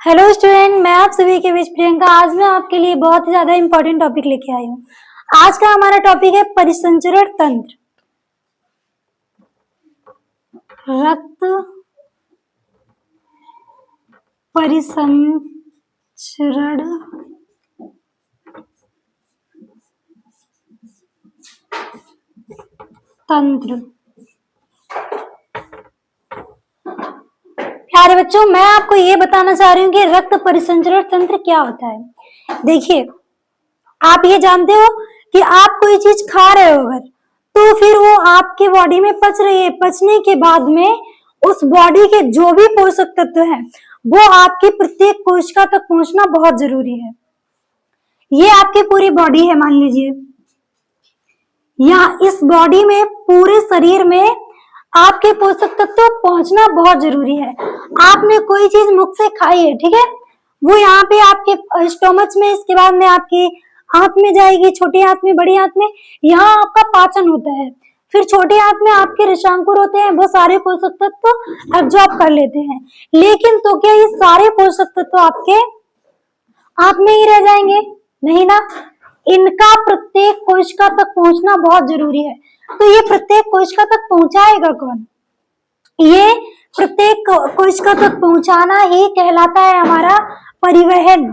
Hello student, मैं आप सभी के बीच प्रियंका। आज मैं आपके लिए बहुत ही ज्यादा इंपॉर्टेंट टॉपिक लेके आई हूँ। आज का हमारा टॉपिक है परिसंचरण तंत्र। रक्त परिसंचरण तंत्र। प्यारे बच्चों, मैं आपको ये बताना चाह रही हूँ कि रक्त परिसंचरण तंत्र क्या होता है। देखिए, आप ये जानते हो कि आप कोई चीज खा रहे हो अगर, तो फिर वो आपके बॉडी में पच रही है। पचने के बाद में उस बॉडी के जो भी पोषक तत्व हैं वो आपकी प्रत्येक कोशिका तक पहुंचना बहुत जरूरी है। ये आपकी पूरी बॉडी है, मान लीजिए, या इस बॉडी में पूरे शरीर में आपके पोषक तत्व पहुंचना बहुत जरूरी है। आपने कोई चीज मुख से खाई है, ठीक है, वो यहाँ पे आपके स्टोमच में, इसके बाद में आपके आंत में जाएगी, छोटे आंत में, बड़ी आंत में, यहाँ आपका पाचन होता है। फिर छोटे आंत में आपके रसांकुर होते हैं, वो सारे पोषक तत्व एब्जॉर्ब कर लेते हैं। लेकिन तो क्या ये सारे पोषक तत्व आपके आंत में ही रह जाएंगे? नहीं ना, इनका प्रत्येक कोशिका तक पहुंचना बहुत जरूरी है। तो ये प्रत्येक कोशिका तक पहुंचाएगा कौन? ये प्रत्येक कोशिका तक पहुंचाना ही कहलाता है हमारा परिवहन।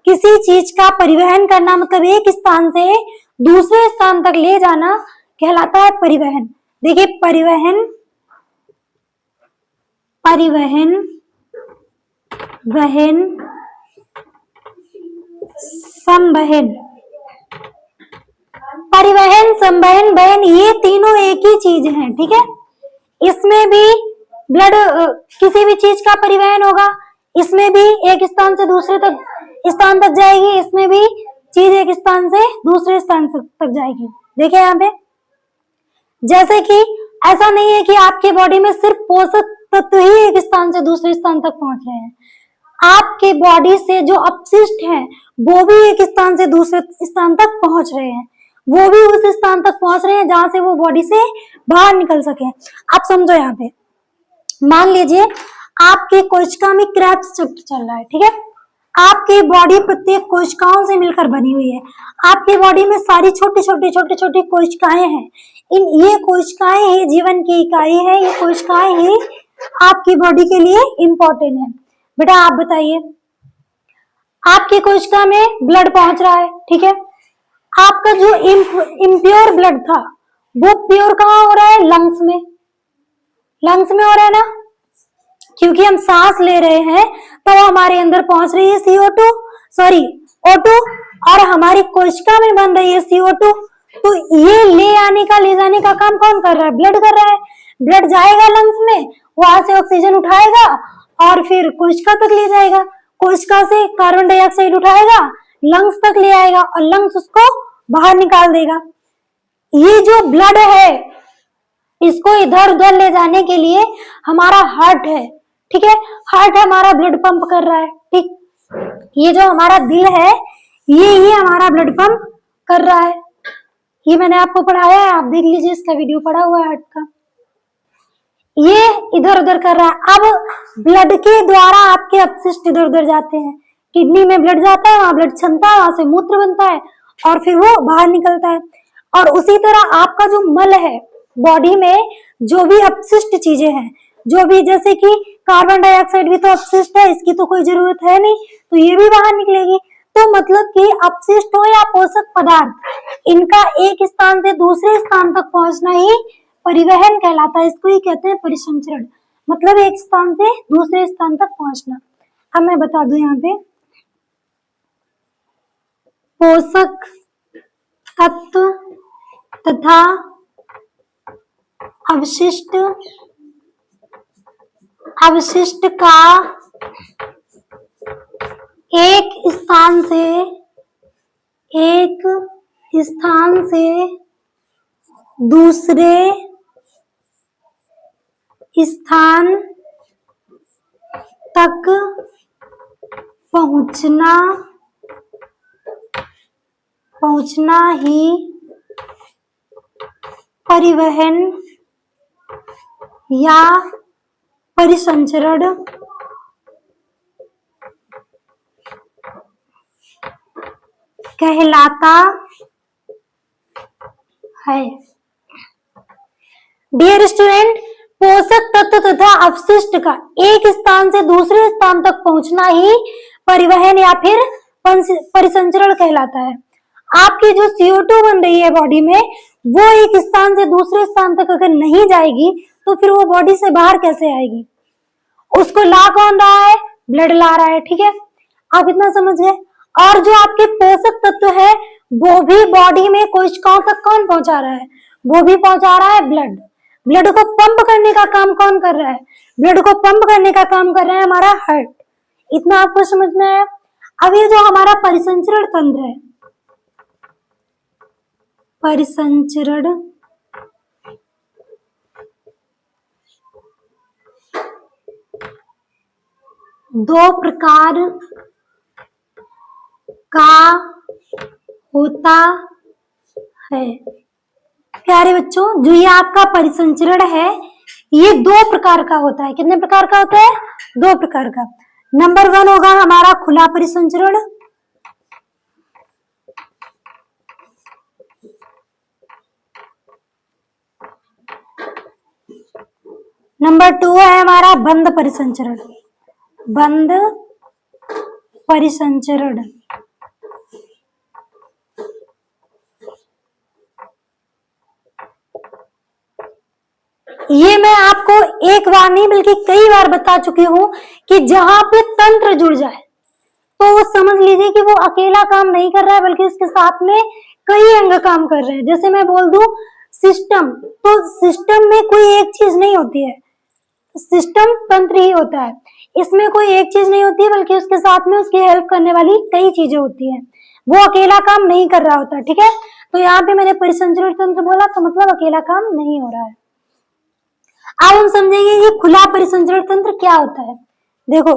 किसी चीज का परिवहन करना मतलब एक स्थान से दूसरे स्थान तक ले जाना कहलाता है परिवहन। देखिए, परिवहन, परिवहन, वहन, संवहन। परिवहन, संवहन, वहन, ये तीनों एक ही चीज है, ठीक है। इसमें भी ब्लड, किसी भी चीज का परिवहन होगा, इसमें भी एक स्थान से दूसरे स्थान तक जाएगी, इसमेम भी चीज एक स्थान से दूसरे स्थान तक जाएगी। देखिए यहाँ पे, जैसे कि ऐसा नहीं है कि आपके बॉडी में सिर्फ पोषक तत्व ही एक स्थान से दूसरे स्थान तक पहुंच रहे हैं। आपके बॉडी से जो अपशिष्ट हैं वो भी एक स्थान से दूसरे स्थान तक पहुंच रहे हैं, वो भी उस स्थान तक पहुंच रहे हैं जहां से वो बॉडी से बाहर निकल सके। आप समझो, यहाँ पे मान लीजिए आपके कोशिका में क्रेब्स चक्र चल रहा है, ठीक है। आपकी बॉडी प्रत्येक कोशिकाओं से मिलकर बनी हुई है। आपकी बॉडी में सारी छोटी छोटी कोशिकाएं हैं। ये कोशिकाएं ही जीवन की इकाई है। ये कोशिकाएं ही आपकी बॉडी के लिए इंपॉर्टेंट है। बेटा आप बताइए, आपकी कोशिका में ब्लड पहुंच रहा है, ठीक है। आपका जो इम्प्योर ब्लड था वो प्योर कहाँ हो रहा है? लंग्स में। लंग्स में हो रहा है ना, क्योंकि हम सांस ले रहे हैं तो हमारे अंदर पहुंच रही है CO2, सॉरी O2, और हमारी कोशिका में बन रही है CO2। तो ये ले जाने का काम कौन कर रहा है? ब्लड कर रहा है। ब्लड जाएगा लंग्स में, वहां से ऑक्सीजन उठाएगा और फिर कोशिका तक ले जाएगा। कोशिका से कार्बन डाइऑक्साइड उठाएगा, लंग्स तक ले आएगा और लंग्स उसको बाहर निकाल देगा। ये जो ब्लड है इसको इधर उधर ले जाने के लिए हमारा हार्ट है, ठीक है। हार्ट हमारा ब्लड पंप कर रहा है, ठीक। ये जो हमारा दिल है ये हमारा ब्लड पंप कर रहा है। ये मैंने आपको पढ़ाया है, आप देख लीजिए, इसका वीडियो पड़ा हुआ है हार्ट का। ये इधर उधर कर रहा है। अब ब्लड के द्वारा आपके अपशिष्ट इधर उधर जाते हैं। किडनी में ब्लड जाता है, वहां ब्लड क्षमता है, वहां से मूत्र बनता है और फिर वो बाहर निकलता है। और उसी तरह आपका जो मल है, बॉडी में जो भी अपशिष्ट चीजें हैं, जो भी, जैसे कि कार्बन डाइऑक्साइड भी तो अपशिष्ट है, इसकी तो कोई जरूरत है नहीं, तो ये भी बाहर निकलेगी। तो मतलब कि अपशिष्ट हो या पोषक पदार्थ, इनका एक स्थान से दूसरे स्थान तक पहुंचना ही परिवहन कहलाता है। इसको ही कहते हैं परिसंचरण, मतलब एक स्थान से दूसरे स्थान तक पहुंचना। अब मैं बता दूं यहाँ पे, पोषक तत्व तथा अवशिष्ट का एक स्थान से दूसरे स्थान तक पहुंचना ही परिवहन या परिसंचरण कहलाता है। डियर स्टूडेंट, पोषक तत्व तथा अपशिष्ट का एक स्थान से दूसरे स्थान तक पहुंचना ही परिवहन या फिर परिसंचरण कहलाता है। आपकी जो CO2 बन रही है बॉडी में, वो एक स्थान से दूसरे स्थान तक अगर नहीं जाएगी तो फिर वो बॉडी से बाहर कैसे आएगी? उसको ला कौन रहा है? ब्लड ला रहा है। ठीक है, आप इतना समझ गए। और जो आपके पोषक तत्व है वो भी बॉडी में कोशिकाओं तक कौन पहुंचा रहा है? वो भी पहुंचा रहा है ब्लड। ब्लड को पंप करने का काम कौन कर रहा है? ब्लड को पंप करने का काम कर रहा है हमारा हार्ट। इतना आपको समझ में आया? अब ये जो हमारा परिसंचरण तंत्र है, परिसंचरण दो प्रकार का होता है। प्यारे बच्चों, जो ये आपका परिसंचरण है ये दो प्रकार का होता है। कितने प्रकार का होता है? दो प्रकार का। नंबर 1 होगा हमारा खुला परिसंचरण, नंबर 2 है हमारा बंद परिसंचरण। बंद परिसंचरण। ये मैं आपको एक बार नहीं बल्कि कई बार बता चुकी हूं कि जहां पे तंत्र जुड़ जाए तो वो समझ लीजिए कि वो अकेला काम नहीं कर रहा है बल्कि उसके साथ में कई अंग काम कर रहे हैं। जैसे मैं बोल दूं सिस्टम, तो सिस्टम में कोई एक चीज नहीं होती है, सिस्टम तंत्र ही होता है। इसमें कोई एक चीज नहीं होती है बल्कि उसके साथ में उसकी हेल्प करने वाली कई चीजें होती हैं। वो अकेला काम नहीं कर रहा होता। ठीक है, तो यहाँ पे मैंने परिसंचरण तंत्र बोला तो मतलब अकेला काम नहीं हो रहा है। अब हम समझेंगे ये खुला परिसंचरण तंत्र क्या होता है। देखो,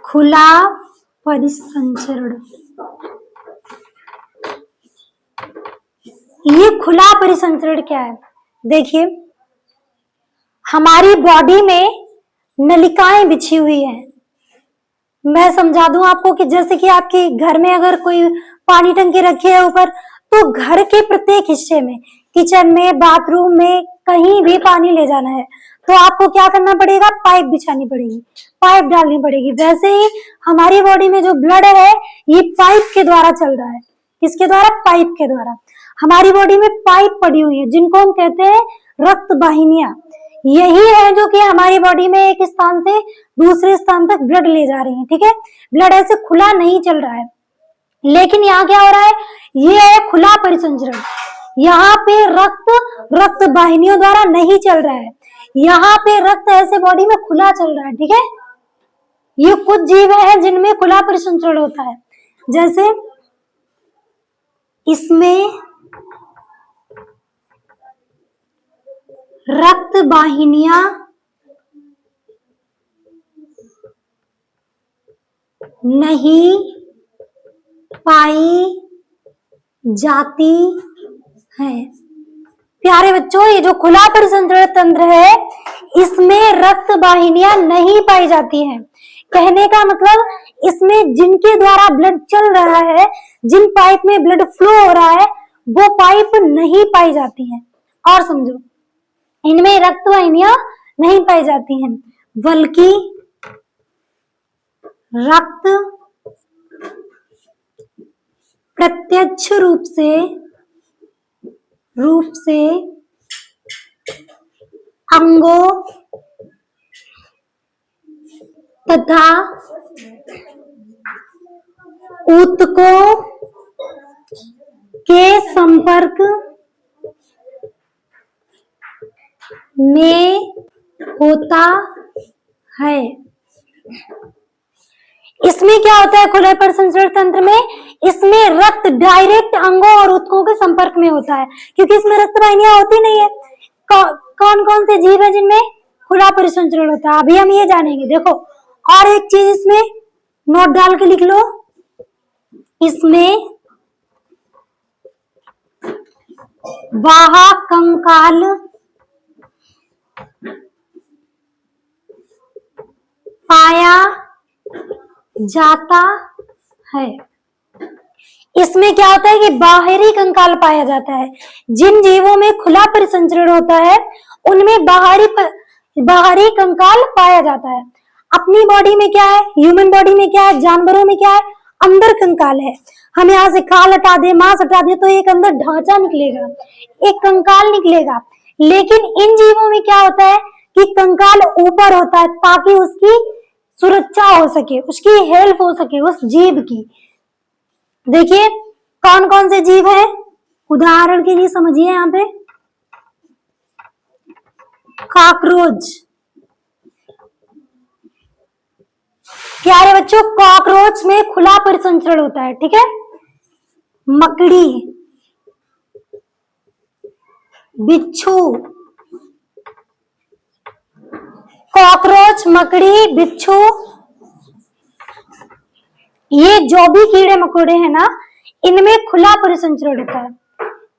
खुला परिसंचरण, ये खुला परिसंचरण क्या है? देखिए, हमारी बॉडी में नलिकाएं बिछी हुई हैं। मैं समझा दूं आपको कि जैसे कि आपके घर में अगर कोई पानी टंकी रखी है ऊपर, तो घर के प्रत्येक हिस्से में, किचन में, बाथरूम में, कहीं भी पानी ले जाना है तो आपको क्या करना पड़ेगा? पाइप बिछानी पड़ेगी, पाइप डालनी पड़ेगी। वैसे ही हमारी बॉडी में जो ब्लड है ये पाइप के द्वारा चल रहा है। किसके द्वारा? पाइप के द्वारा। हमारी बॉडी में पाइप पड़ी हुई है जिनको हम कहते हैं रक्त वाहिनियां। यही है जो कि हमारी बॉडी में एक स्थान से दूसरे स्थान तक ब्लड ले जा रही है। ठीक है, ब्लड ऐसे खुला नहीं चल रहा है। लेकिन यहाँ क्या हो रहा है? ये है खुला परिसंचरण। यहाँ पे रक्त वाहिनियों द्वारा नहीं चल रहा है, यहाँ पे रक्त ऐसे बॉडी में खुला चल रहा है। ठीक है, ये कुछ जीव है जिनमें खुला परिसंचरण होता है। जैसे इसमें रक्त वाहिनियां नहीं पाई जाती है। प्यारे बच्चों, ये जो खुला परिसंचरण तंत्र है इसमें रक्त वाहिनियां नहीं पाई जाती हैं। कहने का मतलब इसमें जिनके द्वारा ब्लड चल रहा है, जिन पाइप में ब्लड फ्लो हो रहा है, वो पाइप नहीं पाई जाती हैं। और समझो, इनमें रक्त वाहिनियां नहीं पाई जाती हैं बल्कि रक्त प्रत्यक्ष रूप से अंगों तथा ऊतकों के संपर्क में होता है। इसमें क्या होता है खुले परिसंचरण तंत्र में? इसमें रक्त डायरेक्ट अंगों और ऊतकों के संपर्क में होता है, क्योंकि इसमें रक्त वाहिनियां होती नहीं है। कौन कौन से जीव है जिनमें खुला परिसंचरण होता है? अभी हम ये जानेंगे। देखो, और एक चीज इसमें नोट डाल के लिख लो, इसमें वाहक कंकाल पाया जाता है। इसमें क्या होता है कि बाहरी कंकाल पाया जाता है। जिन जीवों में खुला परिसंचरण होता है उनमें बाहरी कंकाल पाया जाता है। अपनी बॉडी में क्या है, ह्यूमन बॉडी में क्या है, जानवरों में क्या है, अंदर कंकाल है। हम यहाँ से खाल हटा दे, मांस हटा दे तो एक अंदर ढांचा निकलेगा, एक कंकाल निकलेगा। लेकिन इन जीवों में क्या होता है कि कंकाल ऊपर होता है ताकि उसकी सुरक्षा हो सके, उसकी हेल्प हो सके उस जीव की। देखिए कौन कौन से जीव हैं, उदाहरण के लिए समझिए यहाँ पे, कॉकरोच। प्यारे बच्चों, कॉकरोच में खुला परिसंचरण होता है, ठीक है। मकड़ी, बिच्छू, कॉकरोच, मकड़ी, बिच्छू, ये जो भी कीड़े मकोड़े हैं ना, इनमें खुला परिसंचरण होता है।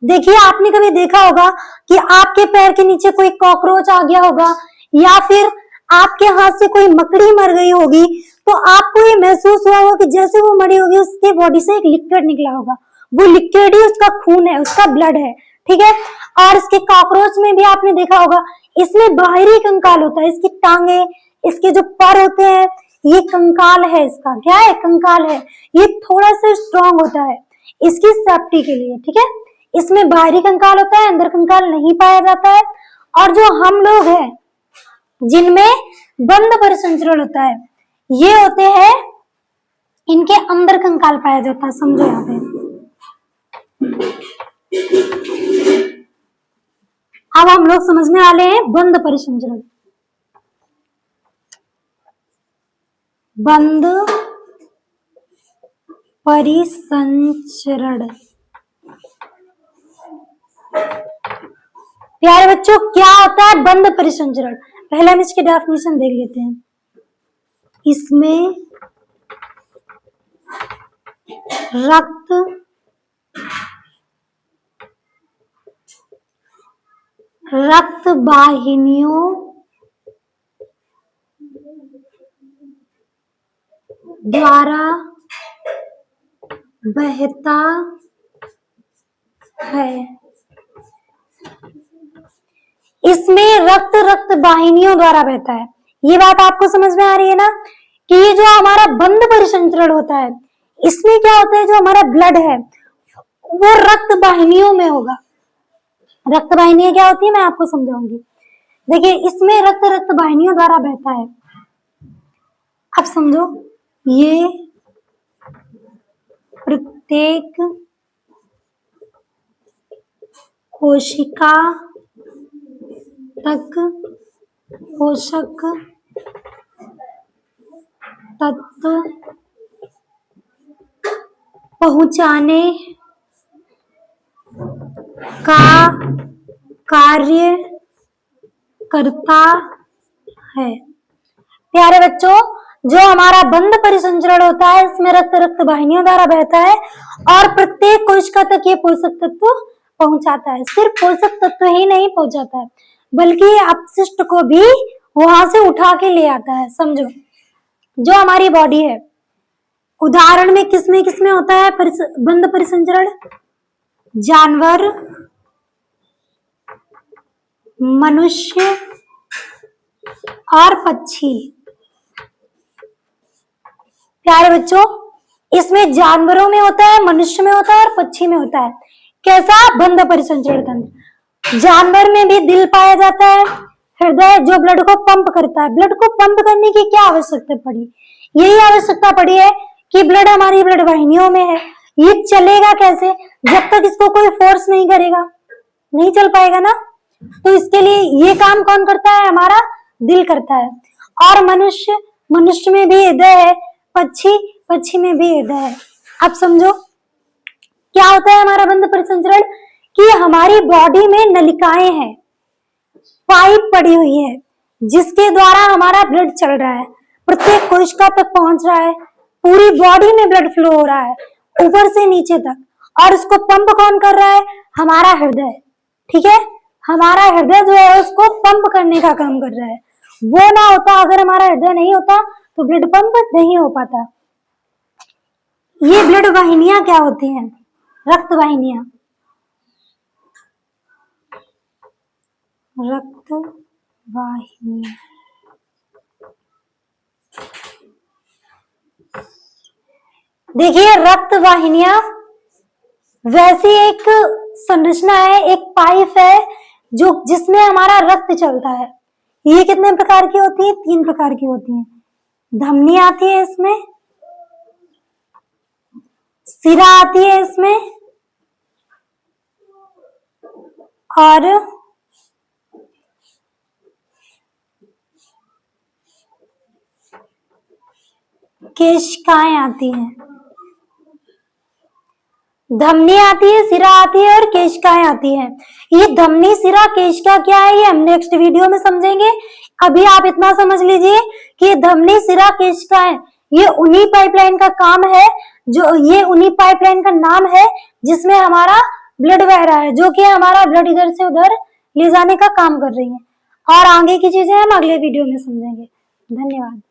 देखिए आपने कभी देखा होगा कि आपके पैर के नीचे कोई कॉकरोच आ गया होगा या फिर आपके हाथ से कोई मकड़ी मर गई होगी, तो आपको ये महसूस हुआ होगा कि जैसे वो मरी होगी उसके बॉडी से एक लिक्विड निकला होगा। वो लिक्विड ही उसका खून है, उसका ब्लड है, ठीक है। और इसके कॉकरोच में भी आपने देखा होगा, इसमें बाहरी कंकाल होता है, इसकी टांगे, इसके जो पर होते हैं, ये कंकाल है। इसका क्या है, कंकाल है। ये थोड़ा सा स्ट्रॉन्ग होता है इसकी सेफ्टी के लिए, ठीक है। इसमें बाहरी कंकाल होता है, अंदर कंकाल नहीं पाया जाता है। और जो हम लोग हैं जिनमें बंद परिसंचरण होता है, ये होते हैं, इनके अंदर कंकाल पाया जाता है। समझो यहाँ पे, अब हम लोग समझने वाले हैं बंद परिसंचरण। बंद परिसंचरण, प्यारे बच्चों क्या होता है बंद परिसंचरण? पहले हम इसकी डेफिनेशन देख लेते हैं। इसमें रक्त वाहिनियों द्वारा बहता है। इसमें रक्त वाहिनियों द्वारा बहता है। ये बात आपको समझ में आ रही है ना कि ये जो हमारा बंद परिसंचरण होता है, इसमें क्या होता है, जो हमारा ब्लड है वो रक्त वाहिनियों में होगा। रक्त वाहिनियां क्या होती है मैं आपको समझाऊंगी। देखिए इसमें रक्त वाहिनियों द्वारा बहता है। अब समझो, ये प्रत्येक कोशिका तक पोषक तत्व पहुंचाने का कार्य करता है। प्यारे बच्चों, जो हमारा बंद परिसंचरण होता है इसमें रक्त वाहिनियों द्वारा बहता है और प्रत्येक कोशिका तक ये पोषक तत्व पहुंचाता है। सिर्फ पोषक तत्व ही नहीं पहुंचाता है बल्कि अपशिष्ट को भी वहां से उठा के ले आता है। समझो, जो हमारी बॉडी है, उदाहरण में किसमें होता है बंद परिसंचरण? जानवर, मनुष्य और पक्षी। प्यारे बच्चों, इसमें जानवरों में होता है, मनुष्य में होता है और पक्षी में होता है। कैसा? बंद परिसंचरण तंत्र। जानवर में भी दिल पाया जाता है, हृदय जो ब्लड को पंप करता है। ब्लड को पंप करने की क्या आवश्यकता पड़ी? यही आवश्यकता पड़ी है कि ब्लड हमारी ब्लड वाहिनियों में है। ये चलेगा कैसे? जब तक इसको कोई फोर्स नहीं करेगा नहीं चल पाएगा ना। तो इसके लिए ये काम कौन करता है? हमारा दिल करता है। और मनुष्य में भी हृदय है, पक्षी में भी हृदय है। अब समझो क्या होता है हमारा बंद परिसंचरण, कि हमारी बॉडी में नलिकाएं हैं, पाइप पड़ी हुई है जिसके द्वारा हमारा ब्लड चल रहा है। प्रत्येक कोशिका तक पहुंच रहा है, पूरी बॉडी में ब्लड फ्लो हो रहा है ऊपर से नीचे तक, और उसको पंप कौन कर रहा है? हमारा हृदय। ठीक है, हमारा हृदय जो है उसको पंप करने का काम कर रहा है। वो ना होता, अगर हमारा हृदय नहीं होता तो ब्लड पंप नहीं हो पाता। ये ब्लड वाहिनियां क्या होती हैं? रक्त वाहिनियां। रक्त वाहिनियां देखिए, रक्त वाहिनियां वैसी एक संरचना है, एक पाइप है जो जिसमें हमारा रक्त चलता है। ये कितने प्रकार की होती है? 3 प्रकार की होती हैं। धमनी आती है इसमें, सिरा आती है इसमें, और केशिकाएं आती हैं। धमनी आती है, सिरा आती है और केशिकाएं आती हैं। ये धमनी, सिरा, केशिका क्या है ये हम नेक्स्ट वीडियो में समझेंगे। अभी आप इतना समझ लीजिए कि धमनी, सिरा, केशिकाएं ये उन्हीं पाइपलाइन का काम है, जो ये उन्हीं पाइपलाइन का नाम है जिसमें हमारा ब्लड बह रहा है, जो कि हमारा ब्लड इधर से उधर ले जाने का काम कर रही है। और आगे की चीजें हम अगले वीडियो में समझेंगे। धन्यवाद।